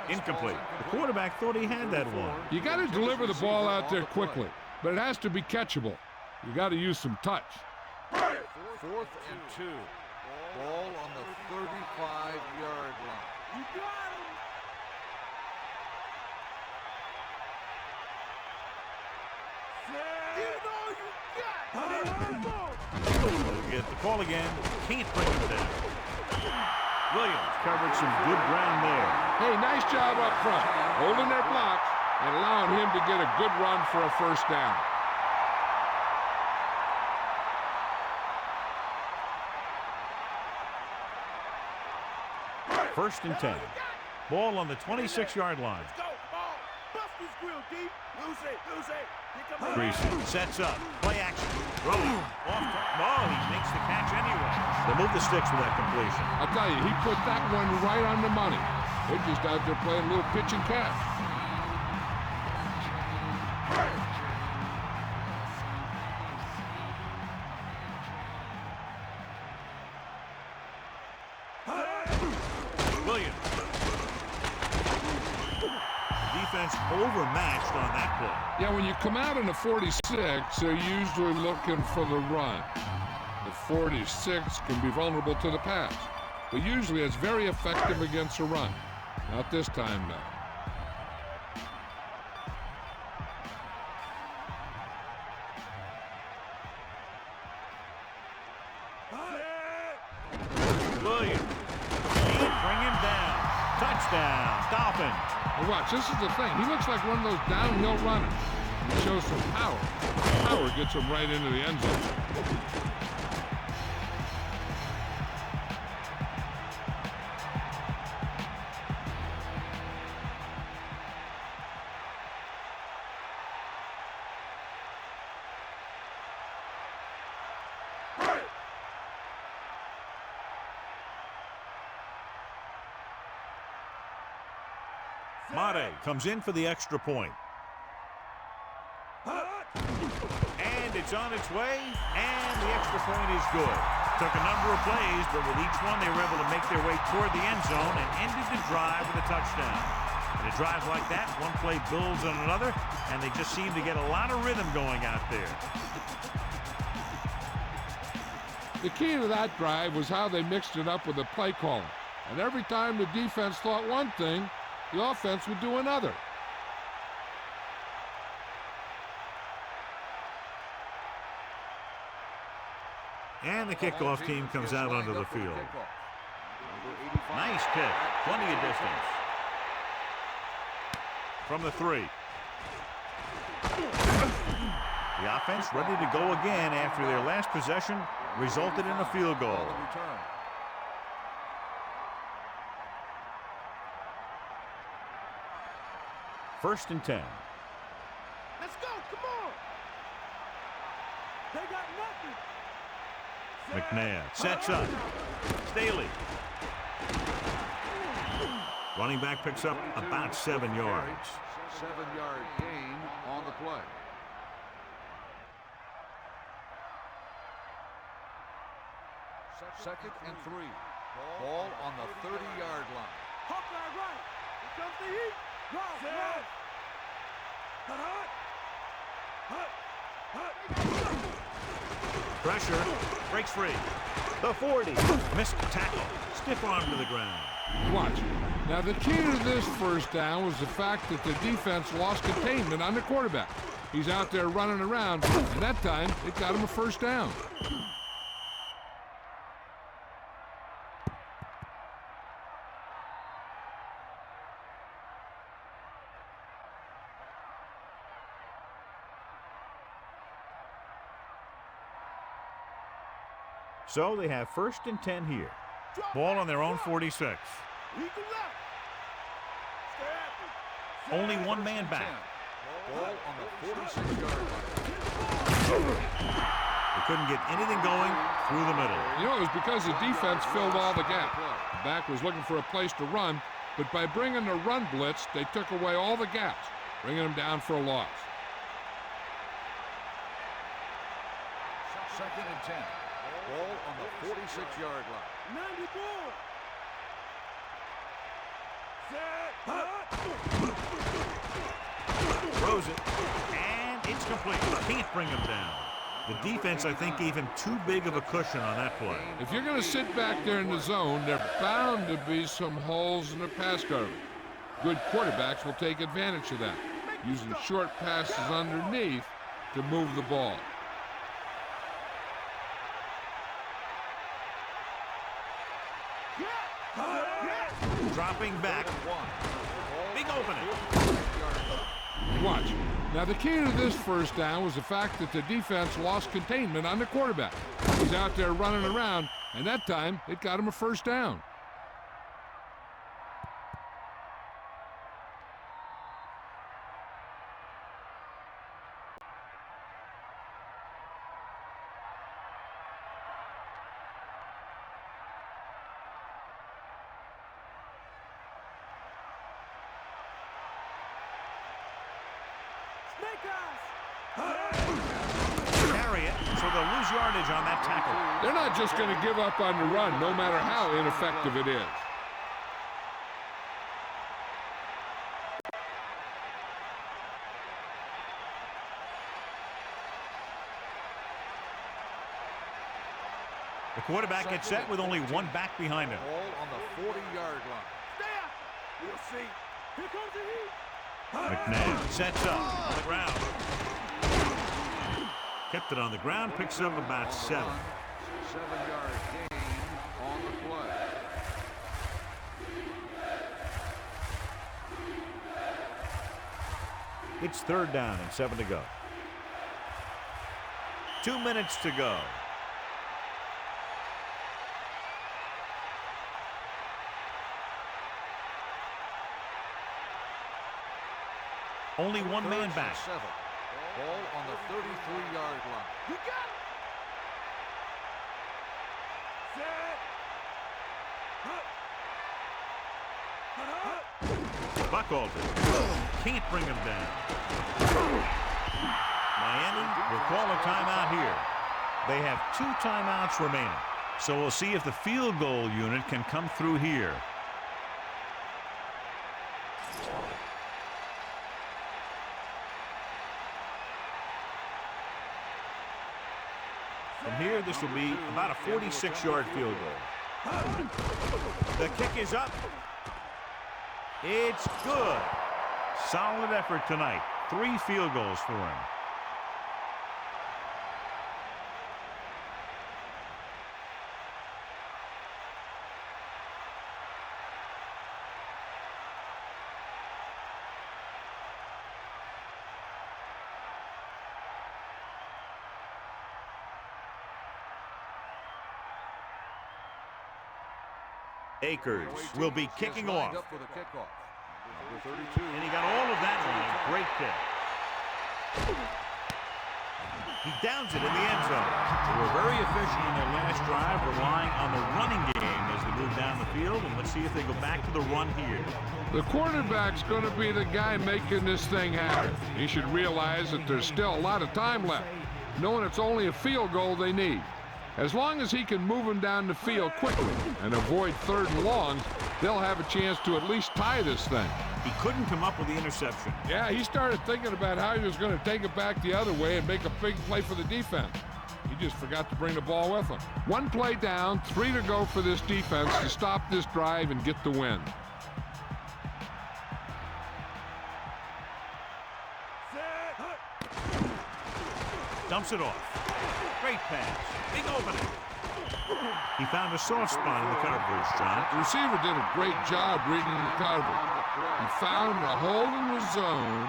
Speaker 1: Incomplete. The quarterback thought he had that one.
Speaker 2: You got to deliver the ball out there quickly, but it has to be catchable. You got to use some touch.
Speaker 3: 4th and 2. Ball on the 35-yard line.
Speaker 5: You got him.
Speaker 1: Get the call again. Can't bring him down. Williams covered some good ground there.
Speaker 2: Hey, nice job up front, holding their blocks and allowing him to get a good run for a 1st down.
Speaker 1: First and 10. Ball on the 26-yard line.
Speaker 5: Let's go. Ball. Bust his grill, D. Lose it. Lose it.
Speaker 1: Greasy sets up. Play action. Throw. Oh, he makes the catch anyway. They move the sticks with that completion.
Speaker 2: I'll tell you, he put that one right on the money. They're just out there playing a little pitch and catch.
Speaker 1: Williams. Defense overmatched on that play.
Speaker 2: Yeah, when you come out in a 46, they're usually looking for the run. The 46 can be vulnerable to the pass, but usually it's very effective against a run. Not this time, though.
Speaker 1: Williams. Bring him down. Touchdown. Dolphins.
Speaker 2: Well, watch, this is the thing. He looks like one of those downhill runners. He shows some power. Power gets him right into the end zone.
Speaker 1: Madden comes in for the extra point. And it's on its way, and the extra point is good. Took a number of plays, but with each one they were able to make their way toward the end zone and ended the drive with a touchdown. And a drive like that, one play builds on another, and they just seem to get a lot of rhythm going out there.
Speaker 2: The key to that drive was how they mixed it up with the play calling. And every time the defense thought one thing, the offense would do another.
Speaker 1: And the kickoff team comes out onto the field. Nice kick. Plenty of distance. From the 3. The offense ready to go again after their last possession resulted in a field goal. First and 10.
Speaker 5: Let's go. Come on. They got nothing.
Speaker 1: McNabb sets up. Staley. Running back picks up about 7 yards.
Speaker 3: 7-yard gain on the play. Second and 3. Ball on the 30-yard line.
Speaker 5: Hawkeye right. Here comes the heat. Right.
Speaker 1: Pressure. Breaks free. The 40. Missed tackle. Stiff arm to the ground.
Speaker 2: Watch. Now, the key to this first down was the fact that the defense lost containment on the quarterback. He's out there running around, and that time it got him a first down.
Speaker 1: So they have first and 10 here. Ball on their own 46. Only one man back.
Speaker 3: Ball on the 46-yard line.
Speaker 1: They couldn't get anything going through the middle.
Speaker 2: You know, it was because the defense filled all the gaps. The back was looking for a place to run, but by bringing the run blitz, they took away all the gaps, bringing them down for a loss.
Speaker 3: Second and 10. Ball on the 46-yard line.
Speaker 5: 94.
Speaker 1: Throws it, and it's complete. Can't bring him down. The defense, I think, gave him too big of a cushion on that play.
Speaker 2: If you're going to sit back there in the zone, there are bound to be some holes in the pass coverage. Good quarterbacks will take advantage of that, using short passes underneath to move the ball.
Speaker 1: Dropping back. Big opening.
Speaker 2: Watch. Now, the key to this first down was the fact that the defense lost containment on the quarterback. He's out there running around, and that time it got him a first down.
Speaker 1: Carry it, so they'll lose yardage on that tackle.
Speaker 2: They're not just going to give up on the run, no matter how ineffective it is.
Speaker 1: The quarterback gets set with only one back behind him.
Speaker 3: Ball on the 40-yard line.
Speaker 5: We'll see. Here comes the heat.
Speaker 1: McNabb sets up on the ground. Kept it on the ground, picks up about 7.
Speaker 3: 7-yard gain on the play.
Speaker 1: It's 3rd down and 7 to go. 2 minutes to go. Only one man back.
Speaker 3: 7. Ball on the 33-yard line.
Speaker 5: You got it. Set.
Speaker 1: Buckalter can't bring him down. Miami will call a timeout here. They have 2 timeouts remaining. So we'll see if the field goal unit can come through here. From here, this will be about a 46-yard field goal. The kick is up. It's good. Solid effort tonight. 3 field goals for him. Akers will be kicking off.
Speaker 3: Up for the kickoff. Number 32.
Speaker 1: And he got all of that on a great kick. He downs it in the end zone. They were very efficient in their last drive, relying on the running game as they move down the field. And let's see if they go back to the run here.
Speaker 2: The quarterback's going to be the guy making this thing happen. He should realize that there's still a lot of time left, knowing it's only a field goal they need. As long as he can move him down the field quickly and avoid 3rd and longs, they'll have a chance to at least tie this thing.
Speaker 1: He couldn't come up with the interception.
Speaker 2: Yeah, he started thinking about how he was going to take it back the other way and make a big play for the defense. He just forgot to bring the ball with him. 1 play down, 3 to go for this defense to stop this drive and get the win.
Speaker 1: Dumps it off. Great pass. Big opening. He found a soft spot in the coverage, John.
Speaker 2: The receiver did a great job reading the coverage. He found a hole in the zone,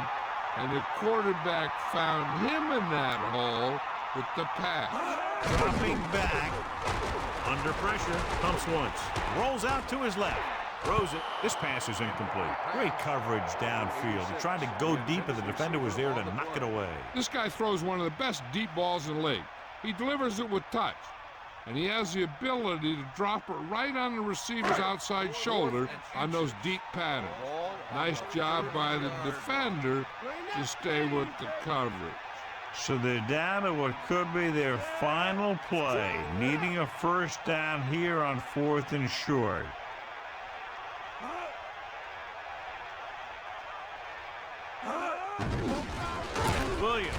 Speaker 2: and the quarterback found him in that hole with the pass.
Speaker 1: Dropping back. Under pressure. Pumps once. Rolls out to his left. Throws it. This pass is incomplete. Great coverage downfield. He tried to go deep, and the defender was there to knock it away.
Speaker 2: This guy throws one of the best deep balls in the league. He delivers it with touch, and he has the ability to drop it right on the receiver's outside shoulder on those deep patterns. Nice job by the defender to stay with the coverage.
Speaker 1: So they're down to what could be their final play, needing a 1st down here on 4th and short. Williams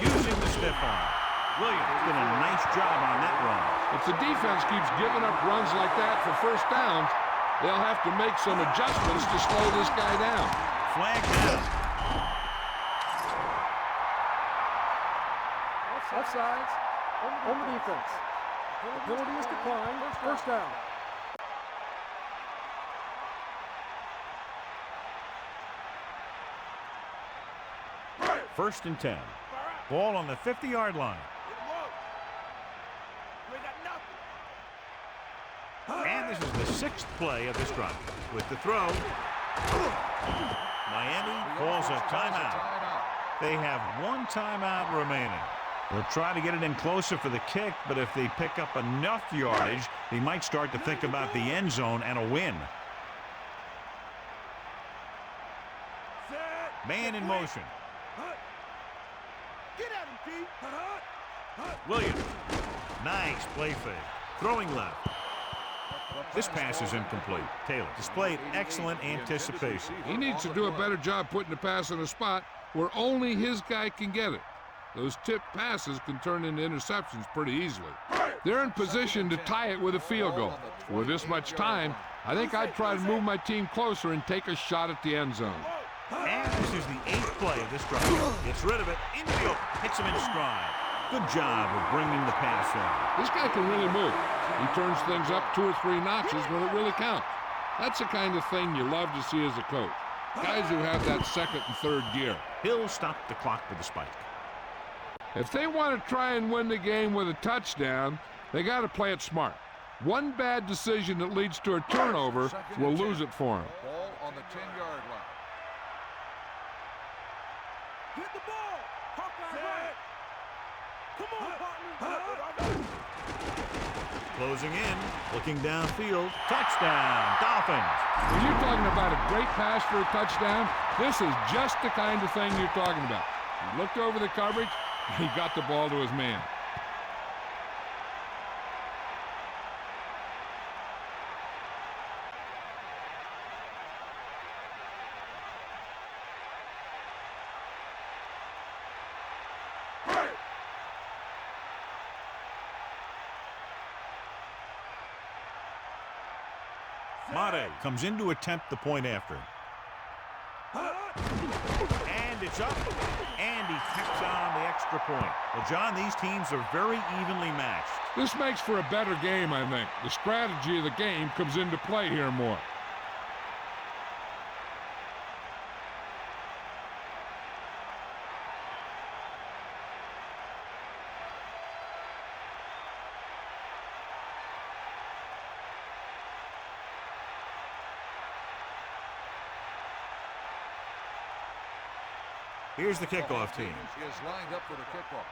Speaker 1: using the stiff arm. Williams did a nice job on that run.
Speaker 2: If the defense keeps giving up runs like that for 1st downs, they'll have to make some adjustments to slow this guy down.
Speaker 1: Flag down.
Speaker 4: Offsides on the defense. The penalty is declined. 1st down.
Speaker 1: First and 10. Ball on the 50-yard line. And this is the 6th play of this drive. With the throw, Miami calls a timeout. They have 1 timeout remaining. They'll try to get it in closer for the kick, but if they pick up enough yardage, they might start to think about the end zone and a win. Man in motion.
Speaker 5: Get at him, D.
Speaker 1: Williams. Nice play fake. Throwing left. This pass is incomplete. Taylor displayed excellent anticipation.
Speaker 2: He needs to do a better job putting the pass in a spot where only his guy can get it. Those tipped passes can turn into interceptions pretty easily. They're in position to tie it with a field goal. With this much time, I think I'd try to move my team closer and take a shot at the end zone.
Speaker 1: And this is the 8th play of this drive. Gets rid of it. Infield. Hits him in stride. Good job of bringing the pass in.
Speaker 2: This guy can really move. He turns things up 2 or 3 notches when it really counts. That's the kind of thing you love to see as a coach. Guys who have that second and third gear.
Speaker 1: He'll stop the clock with a spike.
Speaker 2: If they want to try and win the game with a touchdown, they got to play it smart. One bad decision that leads to a turnover will lose it for them.
Speaker 3: Ball on the 10-yard line.
Speaker 5: Get the ball. Hawkeye right. Come on, partner.
Speaker 1: Closing in. Looking downfield. Touchdown. Dolphins.
Speaker 2: When you're talking about a great pass for a touchdown, this is just the kind of thing you're talking about. He looked over the coverage, and he got the ball to his man.
Speaker 1: Madden comes in to attempt the point after. And it's up. And he tacks on the extra point. Well, John, these teams are very evenly matched.
Speaker 2: This makes for a better game, I think. The strategy of the game comes into play here more.
Speaker 1: Here's the kickoff team.
Speaker 3: Is lined up for the kickoff.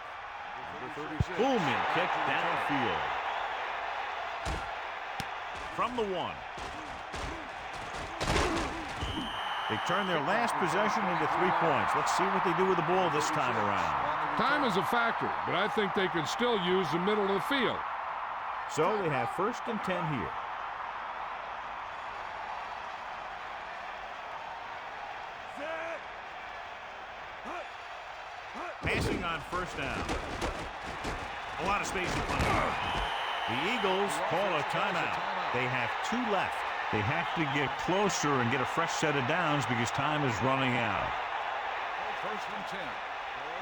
Speaker 3: Number 36.
Speaker 1: Booming kick downfield. From the 1. They turn their last possession into 3 points. Let's see what they do with the ball this time around.
Speaker 2: Time is a factor, but I think they could still use the middle of the field.
Speaker 1: So they have 1st and 10 here. Passing on 1st down. A lot of space in front of them. The Eagles call a timeout. They have 2 left. They have to get closer and get a fresh set of downs because time is running out.
Speaker 3: 1st and 10.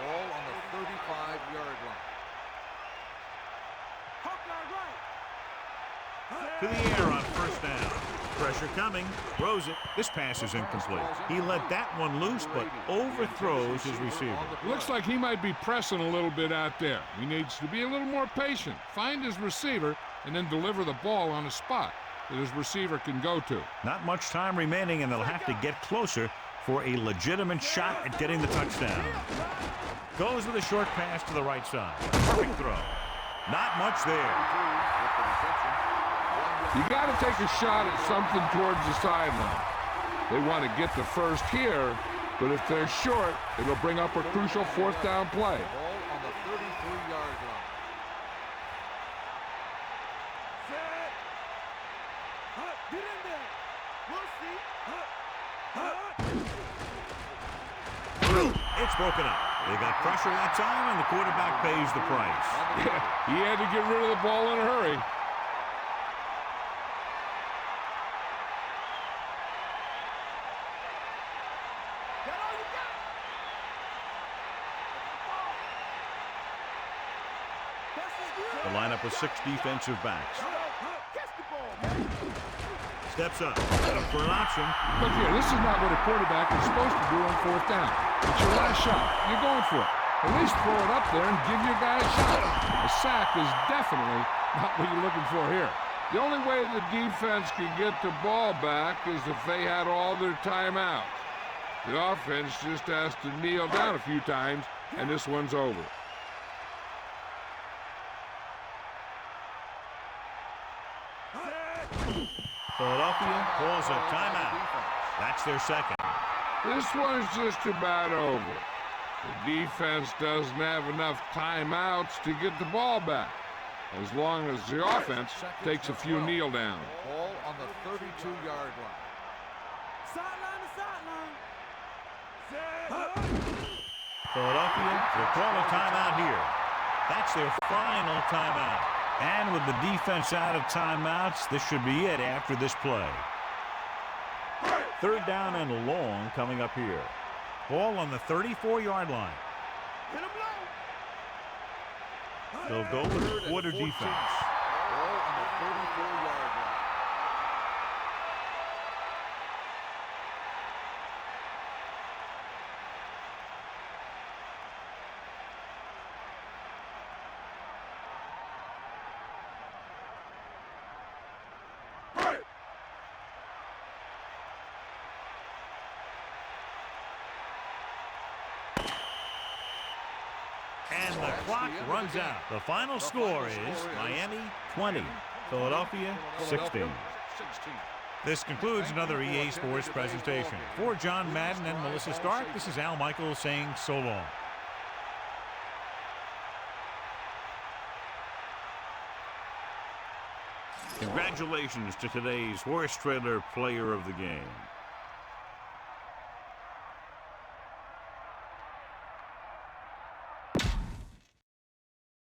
Speaker 3: Ball on the 35-yard line.
Speaker 1: To the air on 1st down. Pressure coming. Throws it. This pass is incomplete. He let that one loose, but overthrows his receiver.
Speaker 2: Looks like he might be pressing a little bit out there. He needs to be a little more patient, find his receiver, and then deliver the ball on a spot that his receiver can go to.
Speaker 1: Not much time remaining, and they'll have to get closer for a legitimate shot at getting the touchdown. Goes with a short pass to the right side. Perfect throw. Not much there.
Speaker 2: You got to take a shot at something towards the sideline. They want to get the first here, but if they're short, it'll bring up a crucial 4th down play.
Speaker 3: Ball on the 33-yard line.
Speaker 5: Get in there. We'll see.
Speaker 1: It's broken up. They got pressure that time, and the quarterback pays the price.
Speaker 2: Yeah, he had to get rid of the ball in a hurry.
Speaker 1: The lineup with 6 defensive backs. Steps up. Set up for an option.
Speaker 2: Look here, this is not what a quarterback is supposed to do on 4th down. It's your last shot. You're going for it. At least throw it up there and give your guy a shot. A sack is definitely not what you're looking for here. The only way the defense can get the ball back is if they had all their timeouts. The offense just has to kneel down a few times, and this one's over.
Speaker 1: Philadelphia calls a timeout. That's their second.
Speaker 2: This one's just about over. The defense doesn't have enough timeouts to get the ball back, as long as the offense takes a few kneel downs.
Speaker 3: Ball on the 32-yard line.
Speaker 5: Sideline to sideline.
Speaker 1: Philadelphia will call a timeout here. That's their final timeout. And with the defense out of timeouts, this should be it after this play. Third down and long coming up here. Ball on the 34-yard line.
Speaker 5: Hit him low.
Speaker 1: They'll go with quarter defense.
Speaker 3: Ball on the 34-yard line.
Speaker 1: And the clock runs out. The final score is Miami 20, Philadelphia 16. This concludes another EA Sports presentation. For John Madden and Melissa Stark, this is Al Michaels saying so long. Congratulations to today's Horse Trailer Player of the Game.